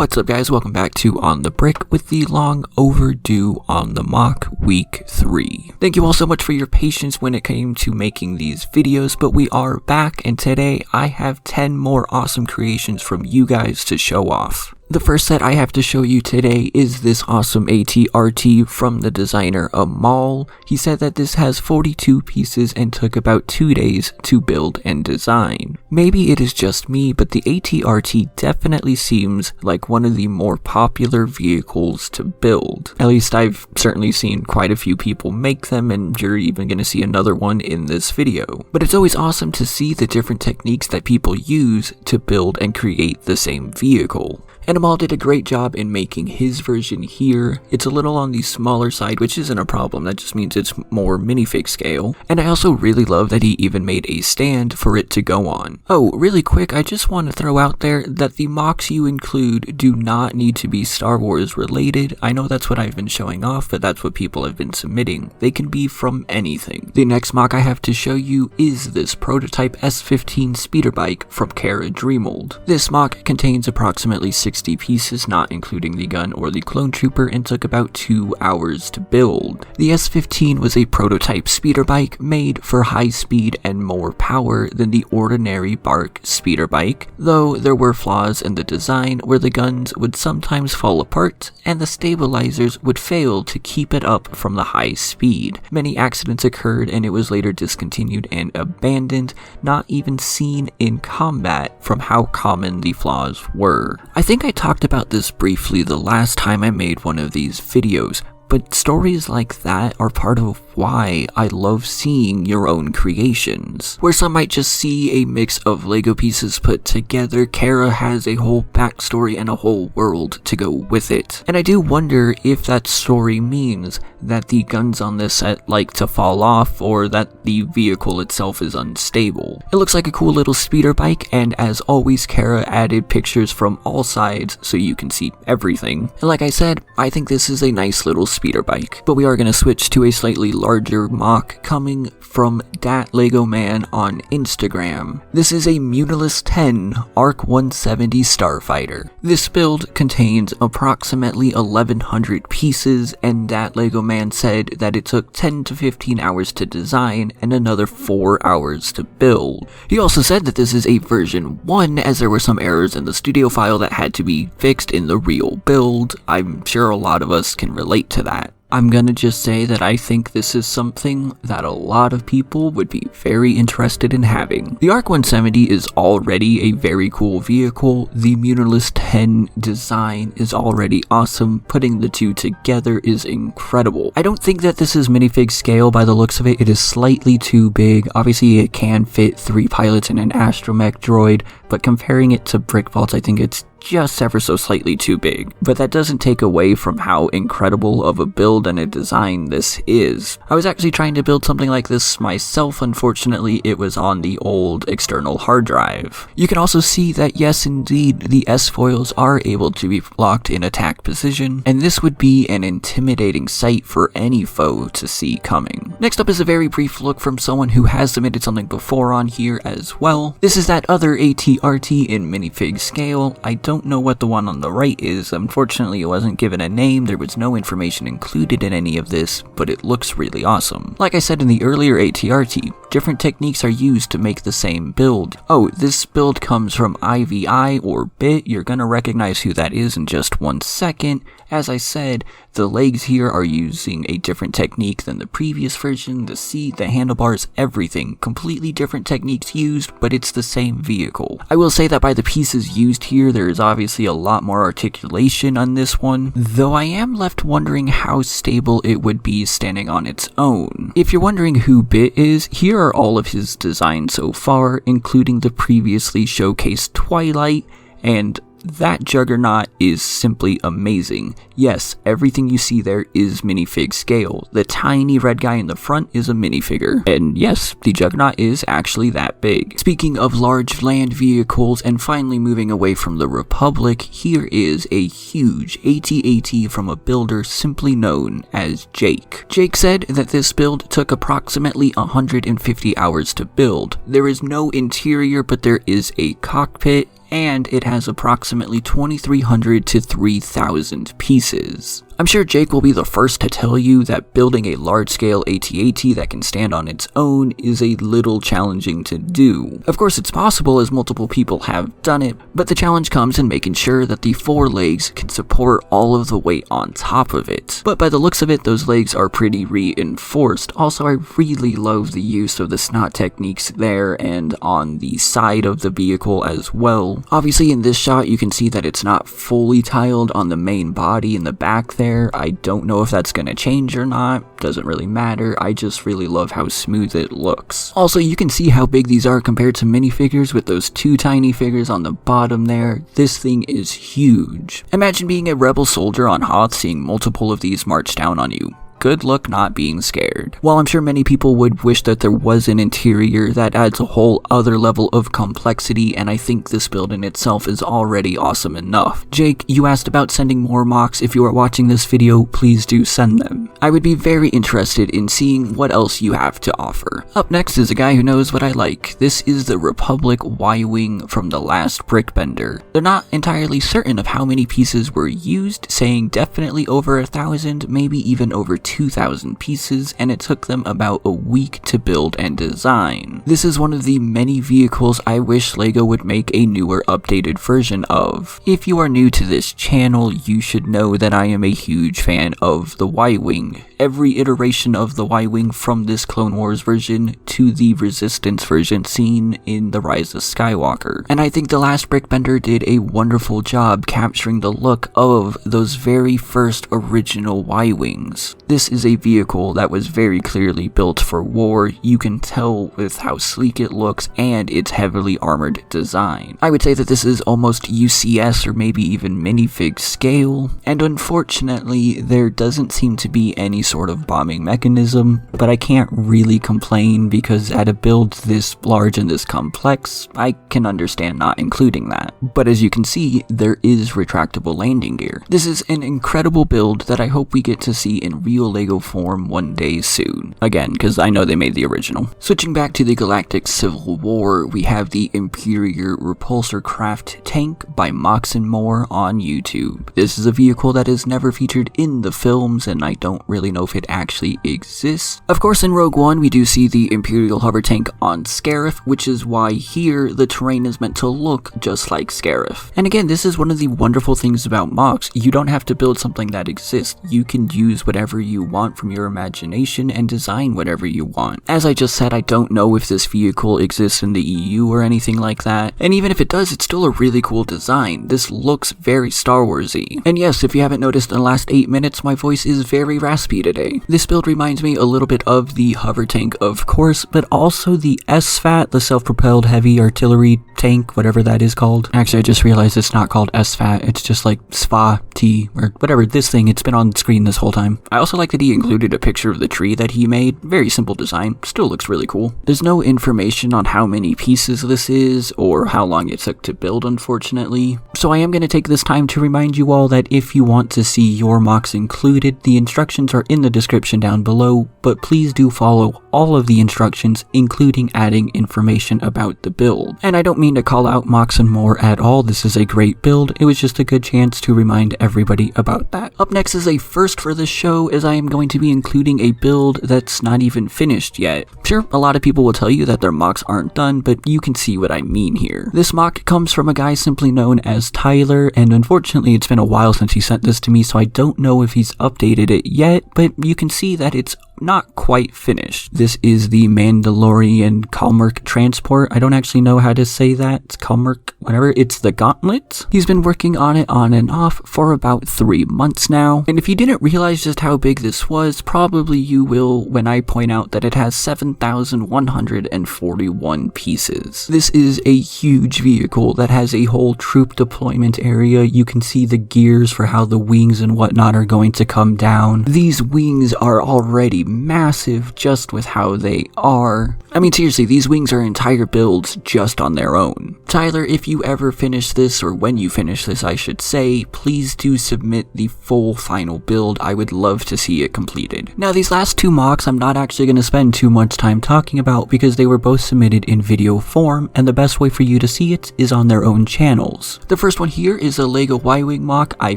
What's up guys, welcome back to On the Brick with the long overdue On the Mock Week 3. Thank you all so much for your patience when it came to making these videos, but we are back and today I have 10 more awesome creations from you guys to show off. The first set I have to show you today is this awesome ARC from the designer Amal. He said that this has 42 pieces and took about 2 days to build and design. Maybe it is just me, but the ARC definitely seems like one of the more popular vehicles to build. At least I've certainly seen quite a few people make them, and you're even going to see another one in this video. But it's always awesome to see the different techniques that people use to build and create the same vehicle. And Amal did a great job in making his version here. It's a little on the smaller side, which isn't a problem, that just means it's more minifig scale. And I also really love that he even made a stand for it to go on. Oh, really quick, I just want to throw out there that the mocks you include do not need to be Star Wars related. I know that's what I've been showing off, but that's what people have been submitting. They can be from anything. The next mock I have to show you is this prototype S15 speeder bike from Kara Dreamold. This mock contains approximately 60 pieces, not including the gun or the clone trooper, and took about 2 hours to build. The S15 was a prototype speeder bike made for high speed and more power than the ordinary BARC speeder bike, though there were flaws in the design where the guns would sometimes fall apart and the stabilizers would fail to keep it up from the high speed. Many accidents occurred and it was later discontinued and abandoned, not even seen in combat from how common the flaws were. I think I talked about this briefly the last time I made one of these videos, but stories like that are part of why I love seeing your own creations. Where some might just see a mix of Lego pieces put together, Kara has a whole backstory and a whole world to go with it. And I do wonder if that story means that the guns on this set like to fall off or that the vehicle itself is unstable. It looks like a cool little speeder bike, and as always Kara added pictures from all sides so you can see everything. And like I said, I think this is a nice little speeder bike. But we are going to switch to a slightly larger mock coming from Dat Lego Man on Instagram. This is a Muunilist 10 ARC-170 starfighter. This build contains approximately 1100 pieces, and Dat Lego Man said that it took 10 to 15 hours to design and another 4 hours to build. He also said that this is a version 1 as there were some errors in the studio file that had to be fixed in the real build. I'm sure a lot of us can relate to that. I'm gonna just say that I think this is something that a lot of people would be very interested in having. The ARC-170 is already a very cool vehicle. The Muunilist 10 design is already awesome. Putting the two together is incredible. I don't think that this is minifig scale by the looks of it. It is slightly too big. Obviously it can fit 3 pilots and an astromech droid, but comparing it to Brick Vaults, I think it's just ever so slightly too big. But that doesn't take away from how incredible of a build and a design this is. I was actually trying to build something like this myself. Unfortunately, it was on the old external hard drive. You can also see that yes, indeed, the S-foils are able to be locked in attack position, and this would be an intimidating sight for any foe to see coming. Next up is a very brief look from someone who has submitted something before on here as well. This is that other ARC in minifig scale. I don't know what the one on the right is. Unfortunately, it wasn't given a name. There was no information included in any of this, but it looks really awesome. Like I said in the earlier ARC, different techniques are used to make the same build. Oh, this build comes from IVI or BIT. You're gonna recognize who that is in just 1 second. As I said, the legs here are using a different technique than the previous version. The seat, the handlebars, everything. Completely different techniques used, but it's the same vehicle. I will say that by the pieces used here, there is obviously a lot more articulation on this one, though I am left wondering how stable it would be standing on its own. If you're wondering who BIT is, here are all of his designs so far, including the previously showcased Twilight, and that juggernaut is simply amazing. Yes, everything you see there is minifig scale. The tiny red guy in the front is a minifigure. And yes, the juggernaut is actually that big. Speaking of large land vehicles and finally moving away from the Republic, here is a huge AT-AT from a builder simply known as Jake. Jake said that this build took approximately 150 hours to build. There is no interior, but there is a cockpit and it has approximately 2,300 to 3,000 pieces. I'm sure Jake will be the first to tell you that building a large-scale AT-AT that can stand on its own is a little challenging to do. Of course, it's possible as multiple people have done it, but the challenge comes in making sure that the four legs can support all of the weight on top of it. But by the looks of it, those legs are pretty reinforced. Also, I really love the use of the snot techniques there and on the side of the vehicle as well. Obviously, in this shot, you can see that it's not fully tiled on the main body in the back there. I don't know if that's going to change or not, doesn't really matter, I just really love how smooth it looks. Also, you can see how big these are compared to minifigures with those two tiny figures on the bottom there. This thing is huge. Imagine being a rebel soldier on Hoth seeing multiple of these march down on you. Good luck not being scared. While I'm sure many people would wish that there was an interior, that adds a whole other level of complexity, and I think this build in itself is already awesome enough. Jake, you asked about sending more mocks. If you are watching this video, please do send them. I would be very interested in seeing what else you have to offer. Up next is a guy who knows what I like. This is the Republic Y-Wing from the last Brickbender. They're not entirely certain of how many pieces were used, saying definitely over 1,000, maybe even over 2,000 pieces, and it took them about a week to build and design. This is one of the many vehicles I wish LEGO would make a newer, updated version of. If you are new to this channel, you should know that I am a huge fan of the Y-Wing. Every iteration of the Y-Wing from this Clone Wars version to the Resistance version seen in The Rise of Skywalker. And I think the last Brickbender did a wonderful job capturing the look of those very first original Y-Wings. This is a vehicle that was very clearly built for war. You can tell with how sleek it looks and its heavily armored design. I would say that this is almost UCS or maybe even minifig scale, and unfortunately there doesn't seem to be any sort of bombing mechanism, but I can't really complain because at a build this large and this complex, I can understand not including that. But as you can see, there is retractable landing gear. This is an incredible build that I hope we get to see in real LEGO form one day soon. Again, because I know they made the original. Switching back to the Galactic Civil War, we have the Imperial Repulsor Craft Tank by mocs-for-videos on YouTube. This is a vehicle that is never featured in the films, and I don't really know if it actually exists. Of course, in Rogue One, we do see the Imperial hover tank on Scarif, which is why here the terrain is meant to look just like Scarif. And again, this is one of the wonderful things about MOCs. You don't have to build something that exists. You can use whatever you want from your imagination and design whatever you want. As I just said, I don't know if this vehicle exists in the EU or anything like that, and even if it does, it's still a really cool design. This looks very Star Wars-y. And yes, if you haven't noticed in the last 8 minutes, my voice is very raspy today. This build reminds me a little bit of the hover tank, of course, but also the SFAT, the self-propelled heavy artillery tank, whatever that is called. Actually, I just realized it's not called SFAT, it's just like SFA-T, or whatever, this thing, it's been on screen this whole time. I also like that he included a picture of the tree that he made. Very simple design, still looks really cool. There's no information on how many pieces this is, or how long it took to build, unfortunately. So I am going to take this time to remind you all that if you want to see your mocks included, the instructions are in the description down below, but please do follow all of the instructions, including adding information about the build. And I don't mean to call out mocs-for-videos at all, this is a great build, it was just a good chance to remind everybody about that. Up next is a first for this show, as I am going to be including a build that's not even finished yet. Sure, a lot of people will tell you that their mocks aren't done, but you can see what I mean here. This mock comes from a guy simply known as Tyler, and unfortunately it's been a while since he sent this to me, so I don't know if he's updated it yet, but you can see that it's not quite finished. This is the Mandalorian Kalmerk transport. I don't actually know how to say that. It's Kalmerk, whatever. It's the Gauntlet. He's been working on it on and off for about 3 months now. And if you didn't realize just how big this was, probably you will when I point out that it has 7,141 pieces. This is a huge vehicle that has a whole troop deployment area. You can see the gears for how the wings and whatnot are going to come down. These wings are already massive just with how they are. I mean, seriously, these wings are entire builds just on their own. Tyler, if you ever finish this, or when you finish this I should say, please do submit the full final build. I would love to see it completed. Now these last two mocks I'm not actually going to spend too much time talking about because they were both submitted in video form, and the best way for you to see it is on their own channels. The first one here is a LEGO Y-Wing mock. I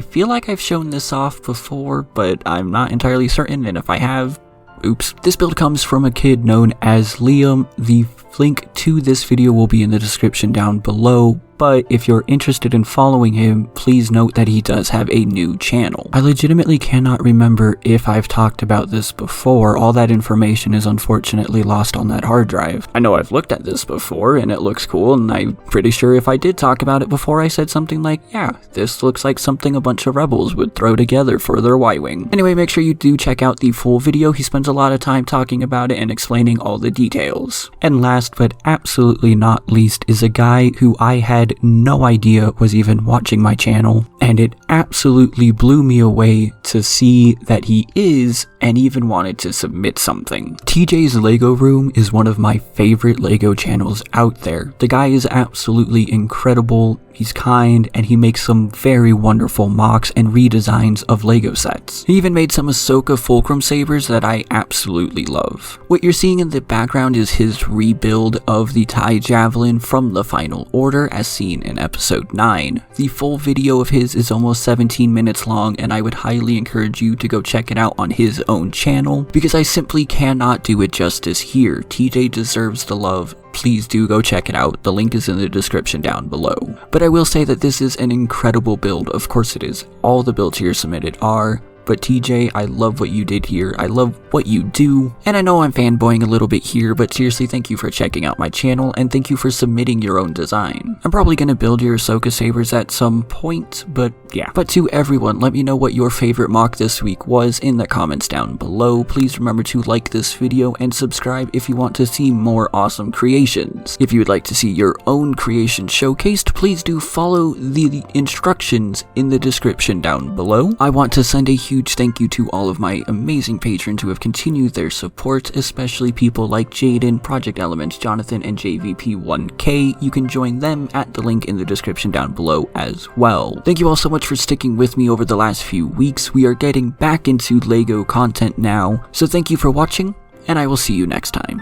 feel like I've shown this off before, but I'm not entirely certain, and if I have, oops. This build comes from a kid known as Liam. The link to this video will be in the description down below, but if you're interested in following him, please note that he does have a new channel. I legitimately cannot remember if I've talked about this before. All that information is unfortunately lost on that hard drive. I know I've looked at this before and it looks cool, and I'm pretty sure if I did talk about it before I said something like, yeah, this looks like something a bunch of rebels would throw together for their Y-Wing. Anyway, make sure you do check out the full video. He spends a lot of time talking about it and explaining all the details. And last but absolutely not least is a guy who I had no idea was even watching my channel, and it absolutely blew me away to see that he is and even wanted to submit something. TJ's Lego Room is one of my favorite Lego channels out there. The guy is absolutely incredible. He's kind, and he makes some very wonderful mocks and redesigns of Lego sets. He even made some Ahsoka Fulcrum sabers that I absolutely love. What you're seeing in the background is his rebuild of the TIE Javelin from the Final Order as seen in episode 9. The full video of his is almost 17 minutes long, and I would highly encourage you to go check it out on his own channel because I simply cannot do it justice here. TJ deserves the love. Please do go check it out. The link is in the description down below. But I will say that this is an incredible build. Of course it is. All the builds here submitted are. But TJ, I love what you did here. I love what you do. And I know I'm fanboying a little bit here, but seriously, thank you for checking out my channel, and thank you for submitting your own design. I'm probably going to build your Ahsoka sabers at some point, but yeah. But to everyone, let me know what your favorite mock this week was in the comments down below. Please remember to like this video and subscribe if you want to see more awesome creations. If you would like to see your own creation showcased, please do follow the instructions in the description down below. I want to send a huge thank you to all of my amazing patrons who have continued their support, especially people like Jaden, Project Element, Jonathan, and JVP1K. You can join them at the link in the description down below as well. Thank you all so much for sticking with me over the last few weeks. We are getting back into LEGO content now, so thank you for watching, and I will see you next time.